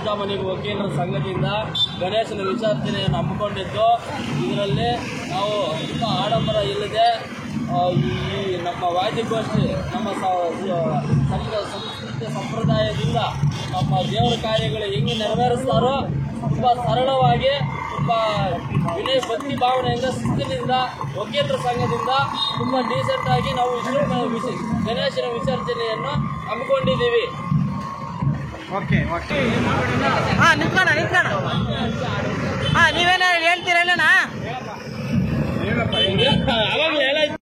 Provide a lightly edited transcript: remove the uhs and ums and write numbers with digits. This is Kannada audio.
ನಮ್ಮ ವಕೀಲರ ಸಂಘದಿಂದ ಗಣೇಶನ ವಿಸರ್ಜನೆಯನ್ನು ಹಮ್ಮಿಕೊಂಡಿದ್ದು, ಇದರಲ್ಲಿ ನಾವು ತುಂಬ ಆಡಂಬರ ಇಲ್ಲದೆ ಈ ನಮ್ಮ ವಾದ್ಯಗೋಷ್ಠಿ ನಮ್ಮ ಸಂಸ್ಕೃತಿ ಸಂಪ್ರದಾಯದಿಂದ ನಮ್ಮ ದೇವರ ಕಾರ್ಯಗಳು ಹೆಂಗೆ ನೆರವೇರಿಸ್ತಾರೋ ತುಂಬ ಸರಳವಾಗಿ, ತುಂಬ ವಿನಯ ಭಕ್ತಿ ಭಾವನೆಯಿಂದ, ಶಿಸ್ತಿನಿಂದ ವಕೀಲರ ಸಂಘದಿಂದ ತುಂಬ ಡೀಸೆಂಟಾಗಿ ನಾವು ಗಣೇಶನ ವಿಸರ್ಜನೆಯನ್ನು ಹಮ್ಮಿಕೊಂಡಿದ್ದೀವಿ. ಓಕೆ ಓಕೆ ಹಾಂ ನಿಂತ್ಕೋಣ ಹಾಂ ನೀವೇನ ಹೇಳ್ತೀರಲ್ಲಣ್ಣ?